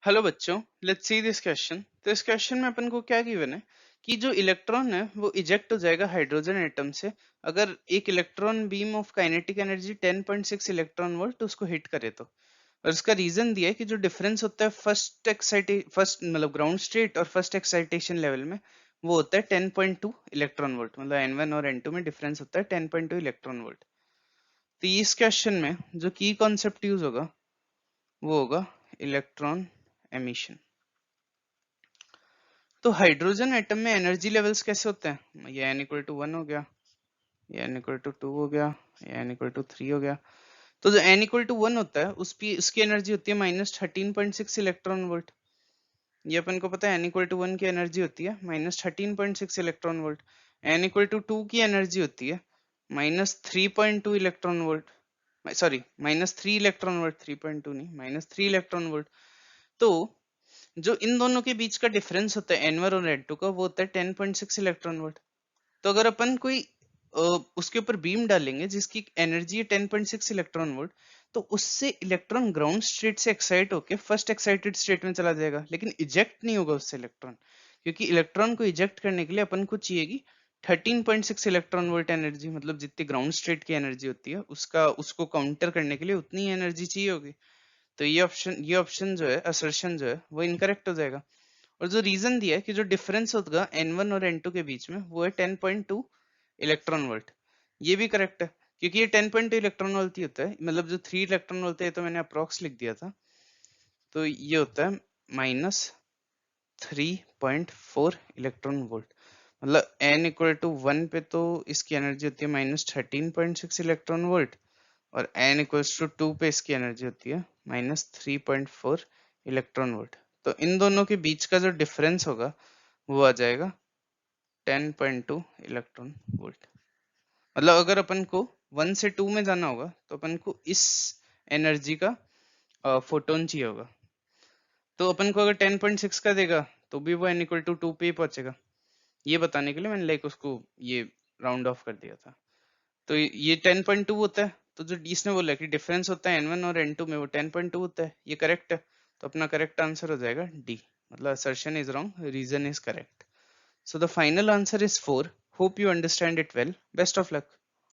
Hello बच्चों, let's see this question. तो इस क्वेश्चन में अपन को क्या गिवन है कि जो इलेक्ट्रॉन है वो इजेक्ट हो जाएगा हाइड्रोजन एटम से अगर एक electron beam of kinetic energy 10.6 electron volt उसको हिट करे तो। और इसका रीजन दिया है कि जो डिफरेंस होता है फर्स्ट मतलब ग्राउंड स्टेट और फर्स्ट एक्साइटेशन लेवल में, वो होता है 10.2 इलेक्ट्रॉन वोल्ट। मतलब N1 और N2 में डिफरेंस होता है 10.2 इलेक्ट्रॉन वोल्ट। तो इस क्वेश्चन में जो की कॉन्सेप्ट यूज होगा वो होगा इलेक्ट्रॉन एमिशन। तो हाइड्रोजन एटम में एनर्जी लेवल्स कैसे होते हैं? ये n इक्वल टू 1 हो गया, ये n इक्वल टू 2 हो गया, ये n इक्वल टू 3 हो गया। तो जो n इक्वल टू 1 होता है उसकी एनर्जी होती है -13.6 इलेक्ट्रॉन वोल्ट। ये अपन को पता है n इक्वल टू 1 की एनर्जी होती है -13.6 electron volt. n equal to 2 की एनर्जी होती है -3.2 electron volt. Sorry, -3 electron volt, 3.2 नहीं, -3 इलेक्ट्रॉन वोल्ट। तो जो इन दोनों के बीच का डिफरेंस होता है N1 और N2 का, वो होता है 10.6 इलेक्ट्रॉन वोल्ट। तो अगर अपन कोई उसके ऊपर बीम डालेंगे जिसकी एनर्जी है 10.6 इलेक्ट्रॉन वोल्ट, तो उससे इलेक्ट्रॉन ग्राउंड स्टेट से एक्साइट होके फर्स्ट एक्साइटेड स्टेट में चला जाएगा, लेकिन इजेक्ट नहीं होगा उससे इलेक्ट्रॉन। क्योंकि इलेक्ट्रॉन को इजेक्ट करने के लिए अपन को चाहिएगी 13.6 इलेक्ट्रॉन वोल्ट एनर्जी। मतलब जितनी ग्राउंड स्टेट की एनर्जी होती है उसको काउंटर करने के लिए उतनी एनर्जी चाहिए होगी। तो ये ऑप्शन जो है, असर्शन जो है, वो इनकरेक्ट हो जाएगा। और जो रीजन दिया है कि जो डिफरेंस होगा N1 और N2 के बीच में, वो है 10.2 इलेक्ट्रॉन वोल्ट। ये भी करेक्ट है क्योंकि ये 10.2 इलेक्ट्रॉन वोल्ट ही होता है। मतलब जो 3 इलेक्ट्रॉन वोल्ट है, तो मैंने अप्रोक्स लिख दिया था। तो ये होता है -3.4 इलेक्ट्रॉन वोल्ट। मतलब n इक्वल टू 1 पे तो इसकी एनर्जी होती है -13.6 इलेक्ट्रॉन वोल्ट, और n इक्वल्स टू 2 पे इसकी एनर्जी होती है -3.4 इलेक्ट्रॉन वोल्ट। तो इन दोनों के बीच का जो डिफरेंस होगा वो आ जाएगा 10.2 इलेक्ट्रॉन वोल्ट। मतलब अगर अपन को 1 से 2 में जाना होगा तो अपन को इस एनर्जी का फोटोन चाहिए होगा। तो अपन को अगर 10.6 का देगा तो भी वो n इक्वल टू 2 पे ही पहुंचेगा। ये बताने के लिए मैंने लाइक उसको ये राउंड ऑफ कर दिया था। तो ये 10.2 होता है। तो जो इसने बोला कि डिफरेंस होता है N1 और N2 में, वो 10.2 होता है। ये करेक्ट है। तो अपना करेक्ट आंसर हो जाएगा डी। मतलब assertion is wrong, reason is correct. So the final answer is 4. Hope you understand it well. Best of luck.